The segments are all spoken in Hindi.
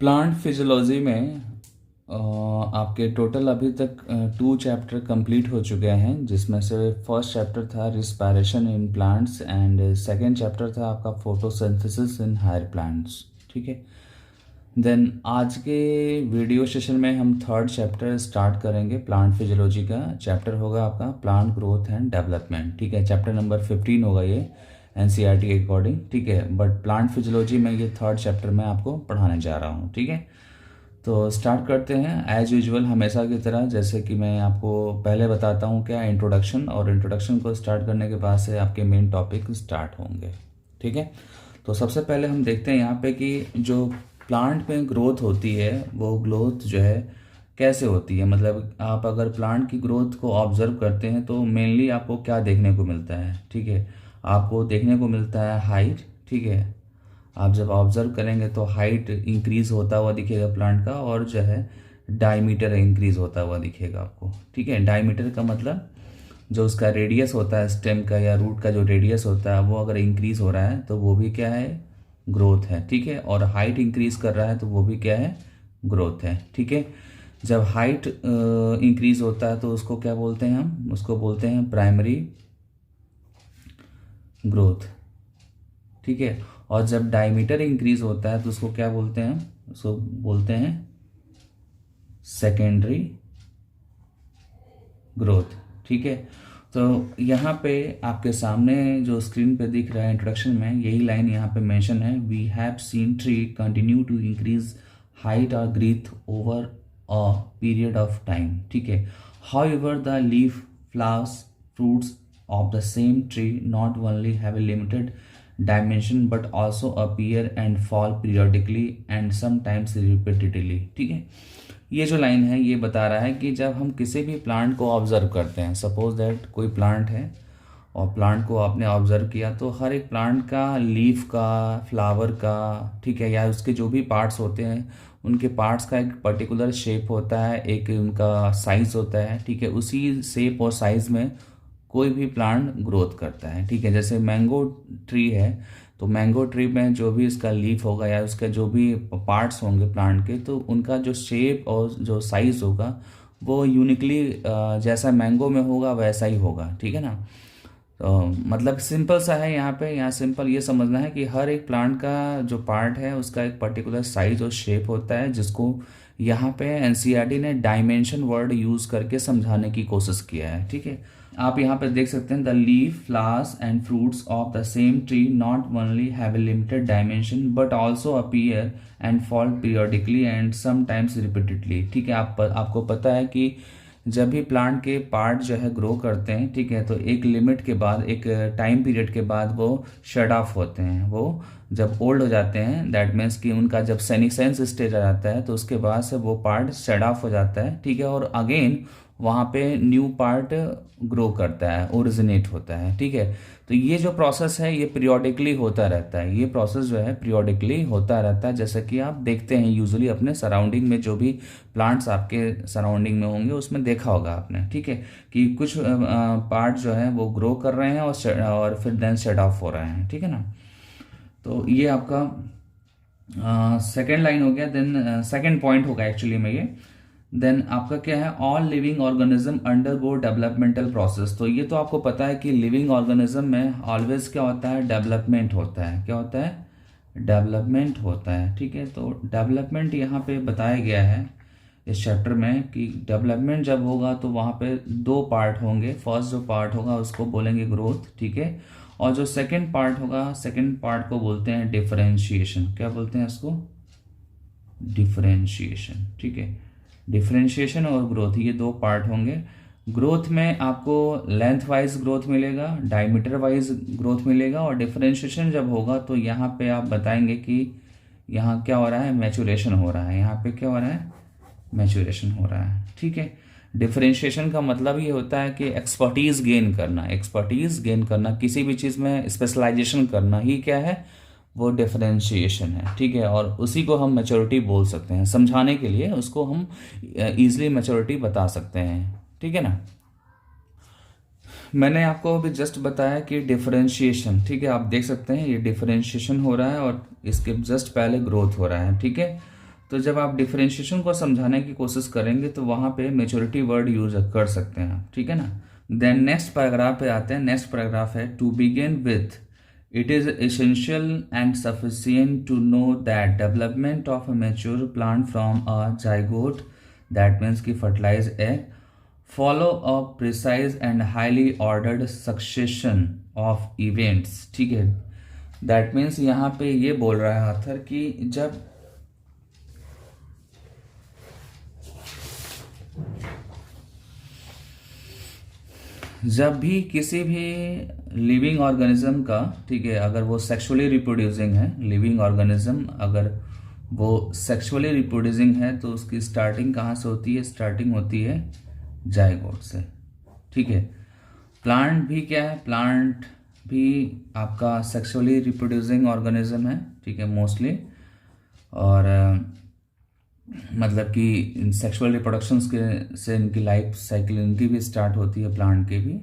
प्लांट फिजियोलॉजी में आपके टोटल अभी तक 2 चैप्टर कंप्लीट हो चुके हैं, जिसमें से फर्स्ट चैप्टर था respiration in plants and second chapter था आपका फोटोसिंथेसिस इन हायर प्लांट्स। ठीक है, देन आज के वीडियो सेशन में हम थर्ड चैप्टर स्टार्ट करेंगे। प्लांट फिजियोलॉजी का चैप्टर होगा आपका प्लांट ग्रोथ एंड डेवलपमेंट। ठीक है, चैप्टर नंबर 15 होगा ये एनसीईआरटी के अकॉर्डिंग। ठीक है, बट प्लांट फिजियोलॉजी में ये थर्ड चैप्टर में आपको पढ़ाने जा रहा हूँ। ठीक है, तो स्टार्ट करते हैं एज यूजुअल, हमेशा की तरह। जैसे कि मैं आपको पहले बताता हूँ क्या इंट्रोडक्शन, और इंट्रोडक्शन को स्टार्ट करने के बाद से आपके मेन टॉपिक स्टार्ट होंगे। ठीक है, तो सबसे पहले हम देखते हैं यहाँ पे कि जो प्लांट में ग्रोथ होती है वो ग्रोथ जो है कैसे होती है। मतलब आप अगर प्लांट की ग्रोथ को ऑब्जर्व करते हैं तो मेनली आपको क्या देखने को मिलता है। ठीक है, आपको देखने को मिलता है हाइट। ठीक है, आप जब ऑब्जर्व करेंगे तो हाइट इंक्रीज होता हुआ दिखेगा प्लांट का, और जो है डायमीटर इंक्रीज होता हुआ दिखेगा आपको। ठीक है, डायमीटर का मतलब जो उसका रेडियस होता है स्टेम का या रूट का जो रेडियस होता है वो अगर इंक्रीज हो रहा है तो वो भी क्या है, ग्रोथ है। ठीक है, और हाइट इंक्रीज कर रहा है तो वो भी क्या है, ग्रोथ है। ठीक है, जब हाइट इंक्रीज होता है तो उसको क्या बोलते हैं, हम उसको बोलते हैं प्राइमरी ग्रोथ। ठीक है, और जब डायमीटर इंक्रीज होता है तो उसको क्या बोलते हैं, उसको बोलते हैं सेकेंडरी ग्रोथ। ठीक है, तो यहाँ पे आपके सामने जो स्क्रीन पे दिख रहा है इंट्रोडक्शन में, यही लाइन यहाँ पे मेंशन है, we have seen tree continue to increase height और growth over a period of time. ठीक है, however the leaf, flowers, fruits of the same tree not only have a limited dimension but also appear and fall periodically and sometimes repeatedly। ठीक है, ये जो लाइन है ये बता रहा है कि जब हम किसी भी प्लांट को ऑब्जर्व करते हैं, सपोज दैट कोई प्लांट है और प्लांट को आपने ऑब्जर्व किया, तो हर एक प्लांट का लीफ का, फ्लावर का, ठीक है, या उसके जो भी पार्ट्स होते हैं उनके पार्ट्स का एक पर्टिकुलर शेप होता है, एक उनका साइज होता है। ठीक है, उसी शेप और साइज में कोई भी प्लांट ग्रोथ करता है। ठीक है, जैसे मैंगो ट्री है तो मैंगो ट्री में जो भी इसका लीफ होगा या उसके जो भी पार्ट्स होंगे प्लांट के, तो उनका जो शेप और जो साइज होगा वो यूनिकली जैसा मैंगो में होगा वैसा ही होगा। ठीक है ना, तो मतलब सिंपल सा है यहाँ पे। यहाँ सिंपल ये समझना है कि हर एक प्लांट का जो पार्ट है उसका एक पर्टिकुलर साइज और शेप होता है, जिसको यहाँ पे एनसीईआरटी ने डायमेंशन वर्ड यूज करके समझाने की कोशिश किया है। ठीक है, आप यहाँ पे देख सकते हैं, the leaf, flowers and fruits of the same tree not only have a limited dimension but also appear and fall periodically and sometimes repeatedly. ठीक है, आपको पता है कि जब भी प्लांट के पार्ट जो है ग्रो करते हैं, ठीक है, तो एक लिमिट के बाद, एक टाइम पीरियड के बाद वो शट ऑफ होते हैं। वो जब ओल्ड हो जाते हैं, दैट मीन्स कि उनका जब सेनिसेंस स्टेज आ जाता है तो उसके बाद से वो पार्ट शट ऑफ हो जाता है। ठीक है, और अगेन वहाँ पे न्यू पार्ट ग्रो करता है, ओरिजिनेट होता है। ठीक है, तो ये जो प्रोसेस है ये पीरियोडिकली होता रहता है। ये प्रोसेस जो है पीरियोडिकली होता रहता है, जैसे कि आप देखते हैं यूजुअली अपने सराउंडिंग में, जो भी प्लांट्स आपके सराउंडिंग में होंगे उसमें देखा होगा आपने। ठीक है, कि कुछ पार्ट जो है वो ग्रो कर रहे हैं और फिर देन शट ऑफ हो रहे हैं। ठीक है ना, तो ये आपका सेकेंड लाइन हो गया। देन सेकेंड पॉइंट होगा एक्चुअली में ये। देन आपका क्या है, all living organism undergo developmental process. तो ये तो आपको पता है कि लिविंग ऑर्गेनिज्म में ऑलवेज क्या होता है, डेवलपमेंट होता है। क्या होता है, डेवलपमेंट होता है। ठीक है, तो डेवलपमेंट यहाँ पे बताया गया है इस चैप्टर में कि डेवलपमेंट जब होगा तो वहाँ पे 2 पार्ट होंगे। फर्स्ट जो पार्ट होगा उसको बोलेंगे ग्रोथ। ठीक है, और जो सेकेंड पार्ट होगा, सेकेंड पार्ट को बोलते हैं डिफरेंशिएशन। क्या बोलते हैं इसको, डिफरेंशिएशन। ठीक है, डिफरेंशिएशन और ग्रोथ, ये 2 पार्ट होंगे। ग्रोथ में आपको लेंथ वाइज ग्रोथ मिलेगा, डायमीटर वाइज ग्रोथ मिलेगा, और डिफरेंशिएशन जब होगा तो यहाँ पे आप बताएंगे कि यहाँ क्या हो रहा है, मैचुरेशन हो रहा है। यहाँ पे क्या हो रहा है, मैचुरेशन हो रहा है। ठीक है, डिफरेंशिएशन का मतलब ये होता है कि एक्सपर्टीज गेन करना, एक्सपर्टीज गेन करना, किसी भी चीज़ में स्पेशलाइजेशन करना ही क्या है, वो डिफरेंशिएशन है। ठीक है, और उसी को हम मैच्योरिटी बोल सकते हैं। समझाने के लिए उसको हम इजीली मैच्योरिटी बता सकते हैं। ठीक है ना, मैंने आपको अभी जस्ट बताया कि डिफरेंशिएशन, ठीक है, आप देख सकते हैं ये डिफरेंशिएशन हो रहा है और इसके जस्ट पहले ग्रोथ हो रहा है। ठीक है, तो जब आप डिफरेंशिएशन को समझाने की कोशिश करेंगे तो वहाँ पे मेच्योरिटी वर्ड यूज कर सकते हैं आप, ठीक है ना। देन नेक्स्ट पैराग्राफ पे आते हैं। नेक्स्ट पैराग्राफ है to begin with it is essential and sufficient to know that development of a mature plant from a zygote, that means की fertilise egg, follow a precise and highly ordered succession of events, ठीक है। दैट मीन्स यहाँ पे ये बोल रहा है ऑथर कि जब भी किसी भी लिविंग ऑर्गेनिज्म का, ठीक है, अगर वो सेक्सुअली रिप्रोड्यूसिंग है, लिविंग ऑर्गेनिज्म अगर वो सेक्सुअली रिप्रोड्यूसिंग है तो उसकी स्टार्टिंग कहाँ से होती है? स्टार्टिंग होती है जाइगोट से, ठीक है। प्लांट भी क्या है? प्लांट भी आपका सेक्सुअली रिप्रोड्यूसिंग ऑर्गेनिज्म है, ठीक है, मोस्टली। और मतलब कि सेक्सुअल रिप्रोडक्शंस के से इनकी लाइफ साइकिल इनकी भी स्टार्ट होती है, प्लांट के भी।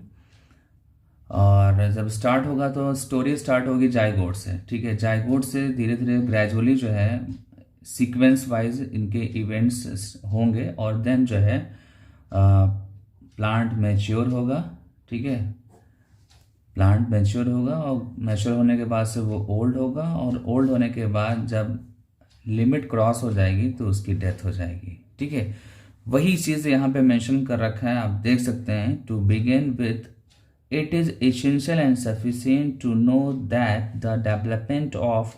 और जब स्टार्ट होगा तो स्टोरी स्टार्ट होगी जाइगोट से, ठीक है। जाइगोट से धीरे धीरे ग्रेजुअली जो है सीक्वेंस वाइज इनके इवेंट्स होंगे और देन जो है प्लांट मैच्योर होगा, ठीक है। प्लांट मैच्योर होगा और मैच्योर होने के बाद से वो ओल्ड होगा और ओल्ड होने के बाद जब लिमिट क्रॉस हो जाएगी तो उसकी डेथ हो जाएगी, ठीक है। वही चीज़ यहाँ पे मेंशन कर रखा है, आप देख सकते हैं। To begin with it is essential and sufficient to know that the development of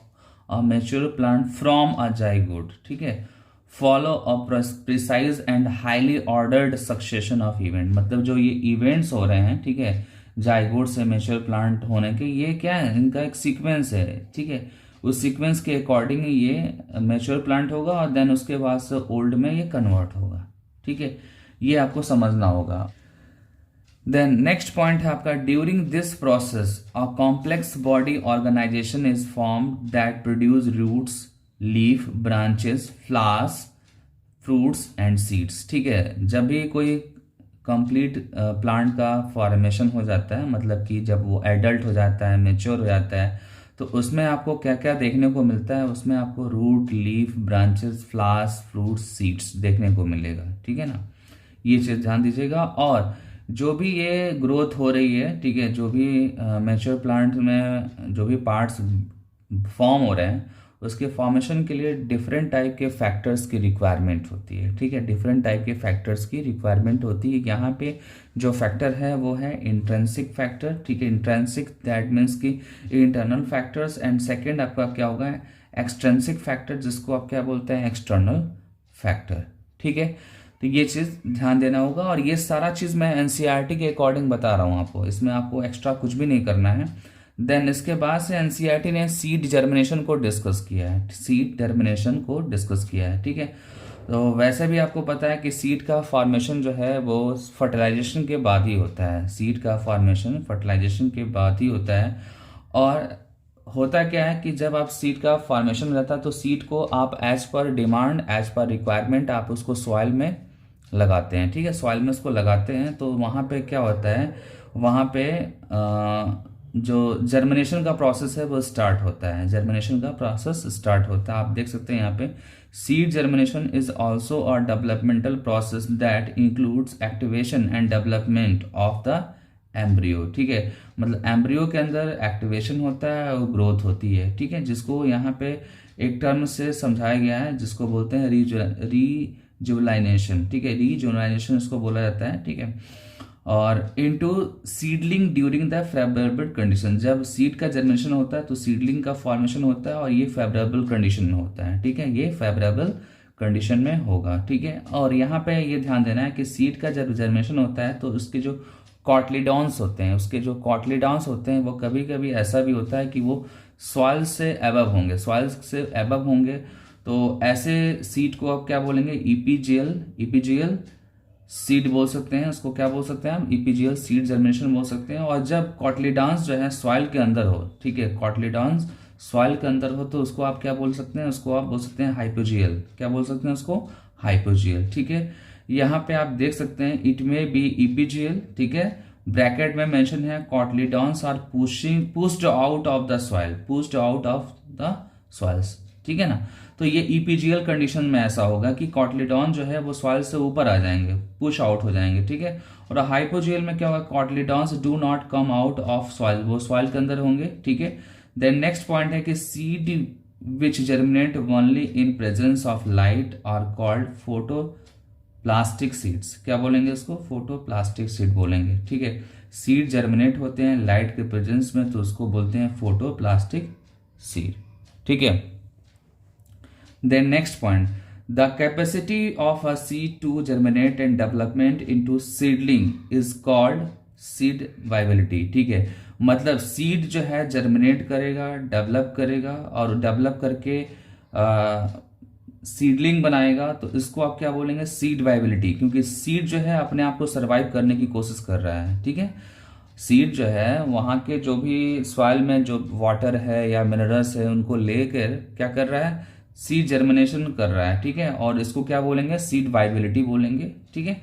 a mature plant from a zygote, ठीक है, follow a precise and highly ordered succession of event. मतलब जो ये इवेंट्स हो रहे हैं, ठीक है, जाइगोट से मैच्योर प्लांट होने के, ये क्या है? इनका एक सीक्वेंस है, ठीक है। उस सीक्वेंस के अकॉर्डिंग ये मैच्योर प्लांट होगा और देन उसके बाद से ओल्ड में ये कन्वर्ट होगा, ठीक है। ये आपको समझना होगा। देन नेक्स्ट पॉइंट है आपका, during this process a complex body organisation is form that produce roots, leaf, branches, flowers, fruits and seeds, ठीक है। जब भी कोई कंप्लीट प्लांट का फॉर्मेशन हो जाता है, मतलब कि जब वो एडल्ट हो जाता है, मेच्योर हो जाता है, तो उसमें आपको क्या क्या देखने को मिलता है? उसमें आपको root, leaf, branches, flowers, fruits, seeds देखने को मिलेगा, ठीक है ना। ये चीज़ ध्यान दीजिएगा। और जो भी ये ग्रोथ हो रही है, ठीक है, जो भी मैच्योर प्लांट में जो भी पार्ट्स फॉर्म हो रहे हैं, उसके फॉर्मेशन के लिए डिफरेंट टाइप के फैक्टर्स की रिक्वायरमेंट होती है, ठीक है। डिफरेंट टाइप के फैक्टर्स की रिक्वायरमेंट होती है। यहाँ पे जो फैक्टर है वो है इंट्रिंसिक फैक्टर, ठीक है। इंट्रिंसिक दैट मीन्स की इंटरनल फैक्टर्स, एंड सेकेंड आपका क्या होगा? एक्सट्रिंसिक फैक्टर, जिसको आप क्या बोलते हैं? एक्सटर्नल फैक्टर, ठीक है। तो ये चीज़ ध्यान देना होगा। और ये सारा चीज़ मैं एनसीईआरटी के अकॉर्डिंग बता रहा हूँ आपको, इसमें आपको एक्स्ट्रा कुछ भी नहीं करना है। देन इसके बाद से एनसीईआरटी ने सीड जर्मिनेशन को डिस्कस किया है, सीड जर्मिनेशन को डिस्कस किया है, ठीक है। तो वैसे भी आपको पता है कि सीड का फॉर्मेशन जो है वो फर्टिलाइजेशन के बाद ही होता है। सीड का फॉर्मेशन फर्टिलाइजेशन के बाद ही होता है। और होता क्या है कि जब आप सीड का फॉर्मेशन रहता है तो सीड को आप as per demand, as per requirement आप उसको सॉइल में लगाते हैं, ठीक है। सॉइल में उसको लगाते हैं तो वहाँ पे क्या होता है? वहाँ पे जो जर्मिनेशन का प्रोसेस है वो स्टार्ट होता है। जर्मिनेशन का प्रोसेस स्टार्ट होता है। आप देख सकते हैं यहाँ पे, seed germination is also a developmental process that includes activation and development of the embryo, ठीक है। मतलब एम्ब्रियो के अंदर एक्टिवेशन होता है और ग्रोथ होती है, ठीक है, जिसको यहाँ पे एक टर्म से समझाया गया है जिसको बोलते हैं रीजुवलाइनेशन, ठीक है। रीजुवलाइनेशन इसको बोला जाता है, ठीक है। और into seedling during the favourable condition, जब सीड का जर्मिनेशन होता है तो सीडलिंग का फॉर्मेशन होता है और ये फेवरेबल कंडीशन में होता है, ठीक है। ये फेवरेबल कंडीशन में होगा, ठीक है। और यहाँ पे ये ध्यान देना है कि सीड का जब जर्मिनेशन होता है तो उसके जो कॉटलीडॉन्स होते हैं, उसके जो कॉटलीडॉन्स होते हैं वो कभी कभी ऐसा भी होता है कि वो सॉइल से एबव होंगे, सॉइल से एबव होंगे। तो ऐसे सीड को आप क्या बोलेंगे? ईपीजीएल सीड बोल सकते हैं, उसको क्या बोल सकते हैं हम? ईपीजीएल सीड जर्मिनेशन बोल सकते हैं। और जब कॉटलीडॉन्स जो है सॉइल के अंदर हो, ठीक है, कॉटलीडॉन्स सॉइल के अंदर हो तो उसको आप क्या बोल सकते हैं? उसको आप बोल सकते हैं हाइपोजीएल। क्या बोल सकते हैं उसको? हाइपोजीएल, ठीक है। यहाँ पे आप देख सकते हैं इट में बी ईपीजीएल, ठीक है। ब्रैकेट में मेंशन है cotyledons are pushed out of the soil, pushed out of the soils, ठीक है ना। तो ये ईपीजीएल कंडीशन में ऐसा होगा कि कॉटलीडॉन जो है वो सॉइल से ऊपर आ जाएंगे, पुश आउट हो जाएंगे, ठीक है। और हाइपोजीएल में क्या होगा, cotyledons do not come out of soil, वो सॉइल के अंदर होंगे, ठीक है। देन नेक्स्ट पॉइंट है कि seed which germinate only in presence of light are called photo plastic seeds. क्या बोलेंगे इसको, फोटोप्लास्टिक सीड बोलेंगे, ठीक है। सीड जर्मिनेट होते हैं लाइट के प्रेजेंस में, तो उसको बोलते हैं फोटोप्लास्टिक सीड, ठीक है। Then next point, the capacity of a seed to germinate and development into seedling is called seed viability, ठीक है। मतलब सीड जो है जर्मिनेट करेगा, डेवलप करेगा और डेवलप करके सीडलिंग बनाएगा, तो इसको आप क्या बोलेंगे, सीड वाइबिलिटी, क्योंकि सीड जो है अपने आप को सरवाइव करने की कोशिश कर रहा है, ठीक है। सीड जो है वहाँ के जो भी सॉइल में जो वाटर है या मिनरल्स है उनको लेकर क्या कर रहा है, सीड जर्मिनेशन कर रहा है, ठीक है। और इसको क्या बोलेंगे, सीड वाइबिलिटी बोलेंगे, ठीक है।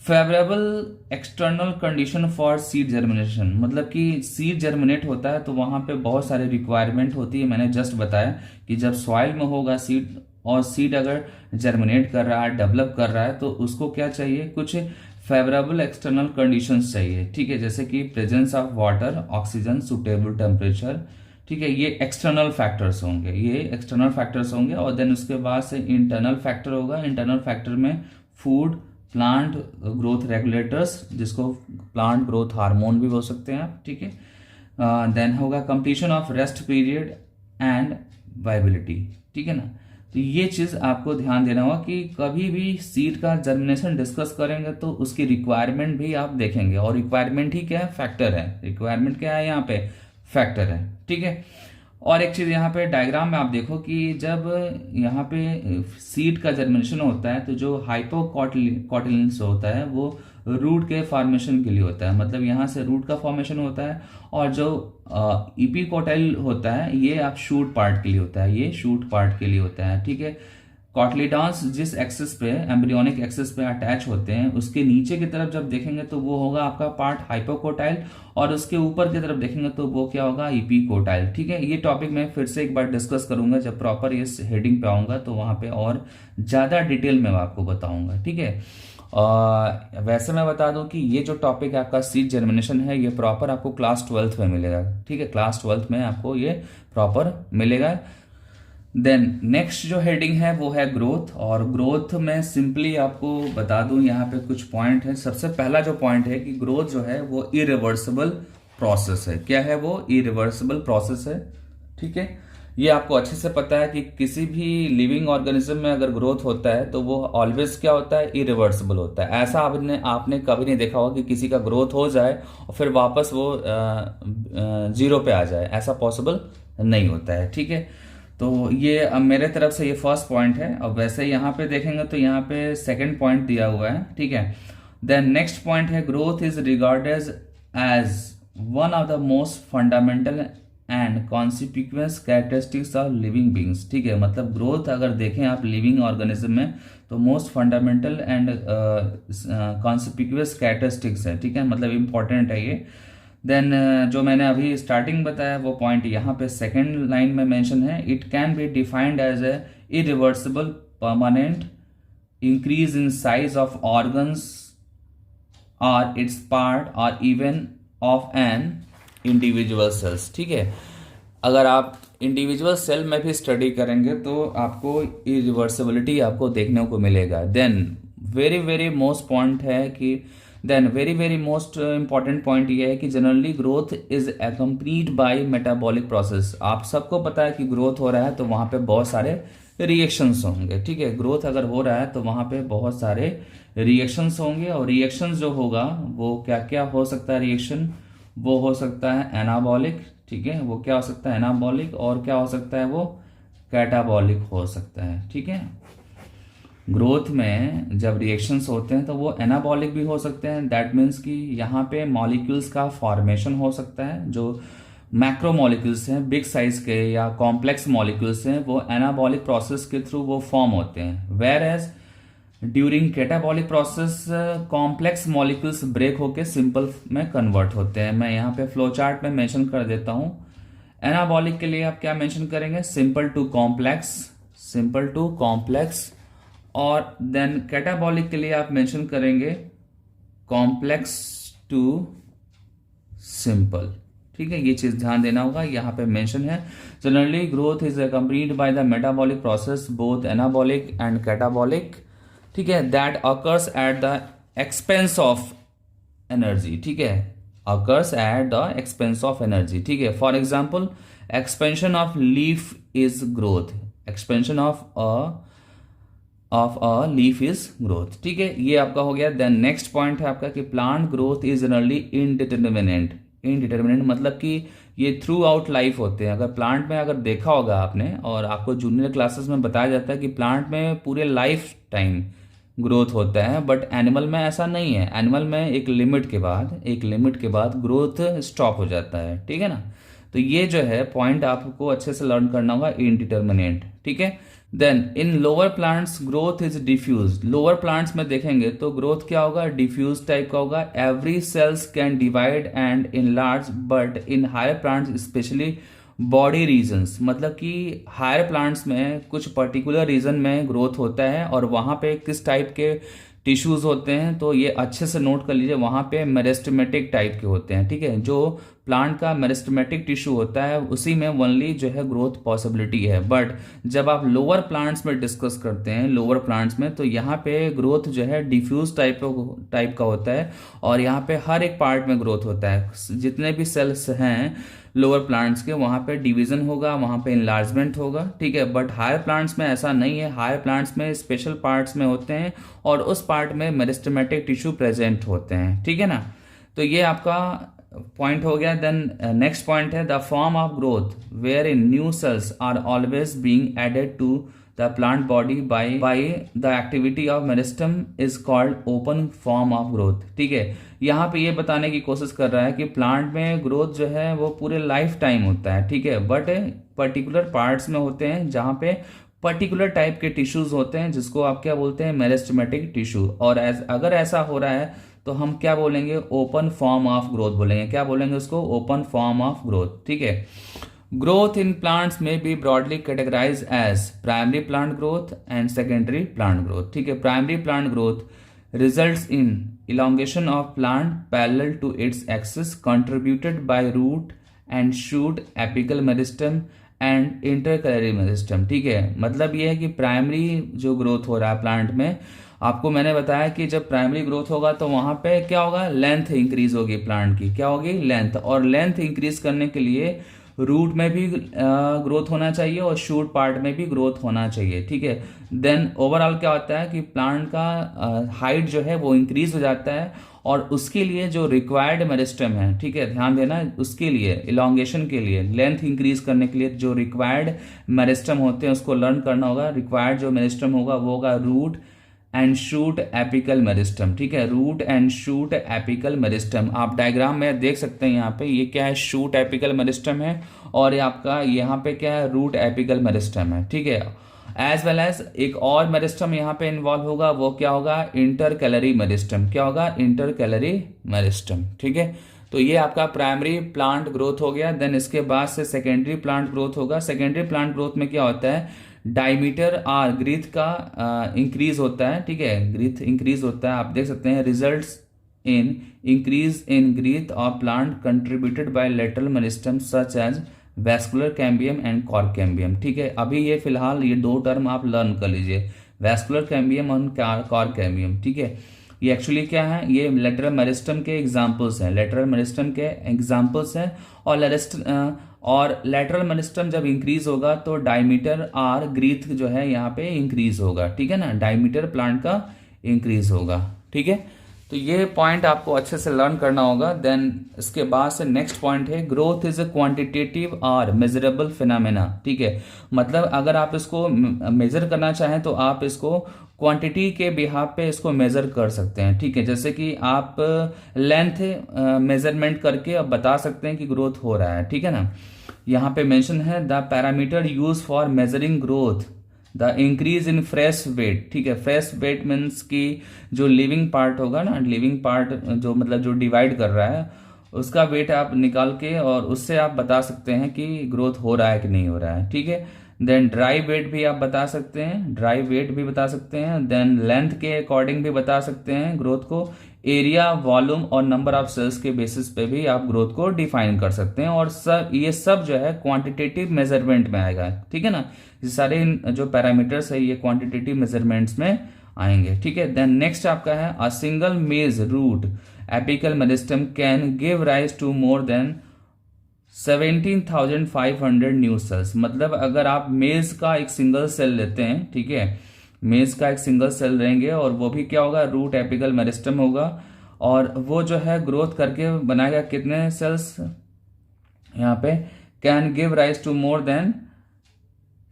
Favourable external condition for seed germination, मतलब कि सीड जर्मिनेट होता है तो वहां पे बहुत सारे रिक्वायरमेंट होती है। मैंने जस्ट बताया कि जब सॉइल में होगा सीड और सीड अगर जर्मिनेट कर रहा है, डेवलप कर रहा है, तो उसको क्या चाहिए, कुछ फेवरेबल एक्सटर्नल कंडीशंस चाहिए, ठीक है। जैसे कि presence of water, oxygen, suitable temperature, ठीक है। ये एक्सटर्नल फैक्टर्स होंगे, ये एक्सटर्नल फैक्टर्स होंगे। और देन उसके बाद से इंटरनल फैक्टर होगा। इंटरनल फैक्टर में फूड, प्लांट ग्रोथ रेगुलेटर्स, जिसको प्लांट ग्रोथ हार्मोन भी बोल सकते हैं आप, ठीक है। देन होगा completion of rest period and viability, ठीक है ना। तो ये चीज आपको ध्यान देना होगा कि कभी भी सीड का जर्मिनेशन डिस्कस करेंगे तो उसकी रिक्वायरमेंट भी आप देखेंगे। और रिक्वायरमेंट ही क्या है, फैक्टर है। रिक्वायरमेंट क्या है यहाँ पे, फैक्टर है, ठीक है। और एक चीज यहाँ पे डायग्राम में आप देखो कि जब यहाँ पे सीड का जर्मिनेशन होता है तो जो हाइपोकॉटिलिन्स होता है वो रूट के फॉर्मेशन के लिए होता है, मतलब यहाँ से रूट का फॉर्मेशन होता है। और जो इपीकोटाइल होता है ये आप शूट पार्ट के लिए होता है, ये शूट पार्ट के लिए होता है, ठीक है। कॉटलीडॉन्स जिस एक्सिस पे, एम्ब्रियोनिक एक्सिस पे अटैच होते हैं, उसके नीचे की तरफ जब देखेंगे तो वो होगा आपका पार्ट हाइपोकोटाइल, और उसके ऊपर की तरफ देखेंगे तो वो क्या होगा, इपीकोटाइल, ठीक है। ये टॉपिक मैं फिर से एक बार डिस्कस करूंगा जब प्रॉपर इस हेडिंग पे आऊंगा, तो वहां पे और ज्यादा डिटेल में आपको बताऊंगा, ठीक है। वैसे मैं बता दूं कि ये जो टॉपिक है आपका सीड जर्मिनेशन है, ये प्रॉपर आपको क्लास 12th में मिलेगा, ठीक है। क्लास 12th में आपको ये प्रॉपर मिलेगा। देन नेक्स्ट जो हेडिंग है वो है ग्रोथ। और ग्रोथ में सिंपली आपको बता दूं यहाँ पे कुछ पॉइंट है। सबसे पहला जो पॉइंट है कि ग्रोथ जो है वो इरिवर्सिबल प्रोसेस है। क्या है वो, इरिवर्सिबल प्रोसेस है, ठीक है। ये आपको अच्छे से पता है कि किसी भी लिविंग ऑर्गेनिज्म में अगर ग्रोथ होता है तो वो ऑलवेज क्या होता है, इरिवर्सिबल होता है। ऐसा आपने कभी नहीं देखा होगा कि किसी का ग्रोथ हो जाए और फिर वापस वो जीरो पे आ जाए, ऐसा पॉसिबल नहीं होता है, ठीक है। तो ये अब मेरे तरफ से ये फर्स्ट पॉइंट है। और वैसे यहाँ पे देखेंगे तो यहाँ पे सेकंड पॉइंट दिया हुआ है, ठीक है। देन नेक्स्ट पॉइंट है growth is regarded as one of the most fundamental and consequence characteristics of living beings, ठीक है। मतलब ग्रोथ अगर देखें आप लिविंग ऑर्गेनिज्म में तो most fundamental and consequence characteristics है, ठीक है। मतलब इंपॉर्टेंट है ये। देन जो मैंने अभी स्टार्टिंग बताया वो पॉइंट यहाँ पे सेकेंड लाइन में मेंशन है। It can be defined as a irreversible permanent increase in size of organs और इट्स पार्ट और even of an individual cells, ठीक है। अगर आप इंडिविजुअल सेल में भी स्टडी करेंगे तो आपको इरिवर्सिबिलिटी आपको देखने को मिलेगा। देन वेरी मोस्ट पॉइंट है कि then very most important point ये है कि generally growth is accompanied by metabolic process. आप सबको पता है कि ग्रोथ हो रहा है तो वहां पे बहुत सारे रिएक्शंस होंगे, ठीक है। ग्रोथ अगर हो रहा है तो वहां पे बहुत सारे रिएक्शंस होंगे। और रिएक्शंस जो होगा वो क्या क्या हो सकता है, रिएक्शन वो हो सकता है एनाबॉलिक, ठीक है। वो क्या हो सकता है, एनाबॉलिक। और क्या हो सकता है, वो कैटाबॉलिक हो सकता है, ठीक है। ग्रोथ में जब रिएक्शंस होते हैं तो वो एनाबॉलिक भी हो सकते हैं। दैट मीन्स कि यहाँ पे मॉलिक्यूल्स का फॉर्मेशन हो सकता है। जो मैक्रो मॉलिक्यूल्स हैं, बिग साइज के या कॉम्प्लेक्स मॉलिक्यूल्स हैं, वो एनाबॉलिक प्रोसेस के थ्रू वो फॉर्म होते हैं। Whereas during catabolic process complex molecules break होके सिंपल में कन्वर्ट होते हैं। मैं यहाँ पे फ्लो चार्ट में मेंशन कर देता हूँ। एनाबॉलिक के लिए आप क्या मेंशन करेंगे, simple to complex, simple to complex, और देन कैटाबॉलिक के लिए आप मेंशन करेंगे कॉम्प्लेक्स टू सिंपल। ठीक है, ये चीज ध्यान देना होगा, यहाँ पे मेंशन है। Generally growth is accompanied by the metabolic process both anabolic and catabolic, ठीक है, that occurs at the expense of energy. ठीक है, occurs at the expense of energy. ठीक है, for example expansion of leaf is growth, expansion of a leaf is growth. ठीक है, ये आपका हो गया। देन नेक्स्ट पॉइंट है आपका कि प्लांट ग्रोथ इज जनरली इनडिटरमिनेंट। इनडिटरमिनेंट मतलब कि ये थ्रू आउट लाइफ होते हैं। अगर प्लांट में अगर देखा होगा आपने, और आपको जूनियर क्लासेस में बताया जाता है कि प्लांट में पूरे लाइफ टाइम ग्रोथ होता है, बट एनिमल में ऐसा नहीं है। एनिमल में एक लिमिट के बाद ग्रोथ स्टॉप हो जाता है। ठीक है ना, तो ये जो है पॉइंट आपको अच्छे से लर्न करना होगा, इनडिटरमिनेंट। ठीक है, then in lower plants growth is diffuse. Lower plants में देखेंगे तो ग्रोथ क्या होगा, डिफ्यूज टाइप का होगा। Every cells can divide and enlarge, but in higher plants specially body regions, मतलब कि हायर प्लांट्स में कुछ पर्टिकुलर रीजन में ग्रोथ होता है, और वहाँ पे किस टाइप के टिश्यूज होते हैं, तो ये अच्छे से नोट कर लीजिए, वहाँ पे मेरिस्टेमेटिक टाइप के होते हैं। ठीक है, जो प्लांट का मेरिस्टेमेटिक टिश्यू होता है उसी में ओनली जो है ग्रोथ पॉसिबिलिटी है। बट जब आप लोअर प्लांट्स में डिस्कस करते हैं, लोअर प्लांट्स में, तो यहाँ पे ग्रोथ जो है डिफ्यूज टाइप का होता है, और यहाँ पे हर एक पार्ट में ग्रोथ होता है। जितने भी सेल्स हैं लोअर प्लांट्स के, वहाँ पे डिवीजन होगा, वहाँ पे इनलार्जमेंट होगा। ठीक है, बट हायर प्लांट्स में ऐसा नहीं है। हायर प्लांट्स में स्पेशल पार्ट्स में होते हैं, और उस पार्ट में मेरिस्टेमेटिक टिश्यू प्रेजेंट होते हैं। ठीक है ना, तो ये आपका पॉइंट हो गया। देन नेक्स्ट पॉइंट है the form of growth wherein new cells are always being added to the plant body by the activity of meristem is called open form of growth. ठीक है, यहाँ पे ये बताने की कोशिश कर रहा है कि प्लांट में ग्रोथ जो है वो पूरे लाइफ टाइम होता है। ठीक है, बट पर्टिकुलर पार्ट्स में होते हैं जहाँ पे पर्टिकुलर टाइप के टिश्यूज होते हैं, जिसको आप क्या बोलते हैं, मेरिस्टेमेटिक टिश्यू। और अगर ऐसा हो रहा है तो हम क्या बोलेंगे, ओपन फॉर्म ऑफ ग्रोथ बोलेंगे। क्या बोलेंगे उसको, ओपन फॉर्म ऑफ ग्रोथ। ठीक है, ग्रोथ इन प्लांट्स में be broadly categorize as primary plant growth and secondary plant growth. ठीक है, primary plant growth results in elongation of plant parallel to its axis contributed by root and shoot apical meristem and intercalary meristem। ठीक है, मतलब ये है कि प्राइमरी जो ग्रोथ हो रहा है प्लांट में, आपको मैंने बताया कि जब प्राइमरी ग्रोथ होगा तो वहां पे क्या होगा, लेंथ इंक्रीज होगी प्लांट की। क्या होगी, लेंथ। और लेंथ इंक्रीज करने के लिए रूट में भी ग्रोथ होना चाहिए और शूट पार्ट में भी ग्रोथ होना चाहिए। ठीक है, देन ओवरऑल क्या होता है कि प्लांट का हाइट जो है वो इंक्रीज हो जाता है, और उसके लिए जो रिक्वायर्ड मेरिस्टम है, ठीक है, ध्यान देना, उसके लिए इलॉन्गेशन के लिए, लेंथ इंक्रीज करने के लिए जो रिक्वायर्ड मेरिस्टम होते हैं उसको लर्न करना होगा। रिक्वायर्ड जो मेरिस्टम होगा वो होगा root and shoot apical meristem. ठीक है, root and shoot apical meristem आप डायग्राम में देख सकते हैं। यहाँ पे ये क्या है, शूट एपिकल मेरिस्टम है, और आपका यहाँ पे क्या है, रूट एपिकल मेरिस्टम है। ठीक है, एज वेल एज एक और मेरिस्टम यहाँ पे इन्वॉल्व होगा, वो क्या होगा, इंटरकैलरी मेरिस्टम। क्या होगा, इंटरकैलरी मेरिस्टम। ठीक है, तो ये आपका प्राइमरी प्लांट ग्रोथ हो गया। देन इसके बाद से सेकेंडरी प्लांट ग्रोथ होगा। सेकेंडरी प्लांट ग्रोथ में क्या होता है, डायमीटर आर ग्रीथ का इंक्रीज होता है। ठीक है, ग्रीथ इंक्रीज होता है, आप देख सकते हैं। Results in increase in growth of plant contributed by lateral meristem such as vascular cambium and cork cambium. ठीक है, अभी ये फिलहाल ये दो टर्म आप लर्न कर लीजिए, वैस्कुलर कैम्बियम और कॉर्क कैम्बियम। ठीक है, ये एक्चुअली क्या है, ये लेटरल मेरिस्टम के एग्जाम्पल्स हैं, लेटरल मेरिस्टम के एग्जाम्पल्स हैं। और लेटरल मेरिस्टम जब इंक्रीज होगा तो डायमीटर आर ग्रीथ जो है यहाँ पे इंक्रीज होगा। ठीक है ना, डायमीटर प्लांट का इंक्रीज होगा। ठीक है, तो ये पॉइंट आपको अच्छे से लर्न करना होगा। देन इसके बाद से नेक्स्ट पॉइंट है ग्रोथ इज अ क्वांटिटेटिव और मेजरेबल फिनोमेना। ठीक है, मतलब अगर आप इसको मेजर करना चाहें तो आप इसको क्वांटिटी के बिहाफ पे इसको मेजर कर सकते हैं। ठीक है, जैसे कि आप लेंथ मेजरमेंट करके अब बता सकते हैं कि ग्रोथ हो रहा है। ठीक है ना, यहाँ पे मेंशन है the parameter use for measuring growth the increase in fresh weight. ठीक है, फ्रेश वेट मीन्स कि जो लिविंग पार्ट होगा ना, लिविंग पार्ट जो मतलब जो डिवाइड कर रहा है उसका वेट आप निकाल के और उससे आप बता सकते हैं कि ग्रोथ हो रहा है कि नहीं हो रहा है। ठीक है, देन ड्राई वेट भी आप बता सकते हैं, ड्राई वेट भी बता सकते हैं। देन लेंथ के अकॉर्डिंग भी बता सकते हैं ग्रोथ को। एरिया, वॉल्यूम और नंबर ऑफ सेल्स के बेसिस पे भी आप ग्रोथ को डिफाइन कर सकते हैं। और सब ये सब जो है क्वांटिटेटिव मेजरमेंट में आएगा, ठीक है ना। ये सारे जो पैरामीटर्स है ये क्वांटिटेटिव मेजरमेंट्स में आएंगे, ठीक है। देन नेक्स्ट आपका है a single maize root apical meristem can give rise to more than 17,500 new cells. मतलब अगर आप मेज का एक सिंगल सेल लेते हैं, ठीक है, मेज का एक सिंगल सेल लेंगे और वो भी क्या होगा, रूट एपिकल मेरिस्टम होगा, और वो जो है ग्रोथ करके बनाएगा कितने सेल्स, यहाँ पे can give rise to more than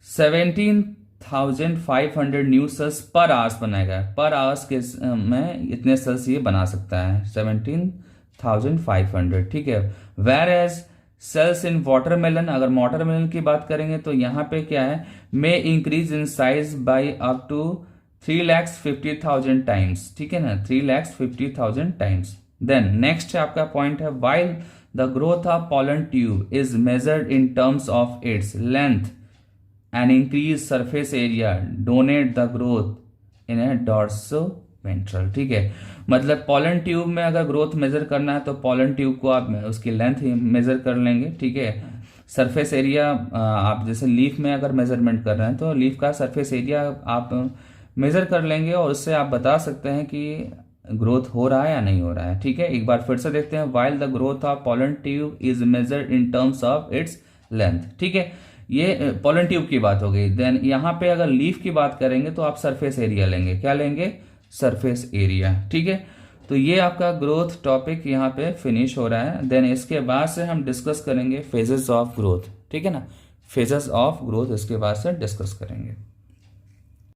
17,500 new cells per hours बनाएगा। पर आवर्स के में इतने सेल्स ये बना सकता है 17,500, ठीक है। Whereas cells in watermelon, अगर वाटरमेलन की बात करेंगे तो यहाँ पे क्या है, may increase in size by up to 3,50,000 times, ठीक है ना, 3,50,000 टाइम्स। देन नेक्स्ट आपका पॉइंट है while the growth of pollen tube is measured in terms of its length and increase surface area denote the growth in a dorsoventral, ठीक है। मतलब पॉलन ट्यूब में अगर ग्रोथ मेजर करना है तो पॉलन ट्यूब को आप उसकी लेंथ मेजर कर लेंगे, ठीक है। सरफेस एरिया आप जैसे लीफ में अगर मेजरमेंट कर रहे हैं तो लीफ का सरफेस एरिया आप मेजर कर लेंगे और उससे आप बता सकते हैं कि ग्रोथ हो रहा है या नहीं हो रहा है, ठीक है। एक बार फिर से देखते हैं while the growth of pollen tube is measured in terms of its length, ठीक है। ये पॉलन ट्यूब की बात हो गई। देन यहाँ पे अगर लीफ की बात करेंगे तो आप सरफेस एरिया लेंगे, क्या लेंगे, सरफेस एरिया, ठीक है। तो ये आपका ग्रोथ टॉपिक यहाँ पे फिनिश हो रहा है। देन इसके बाद से हम डिस्कस करेंगे फेजेस ऑफ ग्रोथ, ठीक है ना, फेजेस ऑफ ग्रोथ इसके बाद से डिस्कस करेंगे।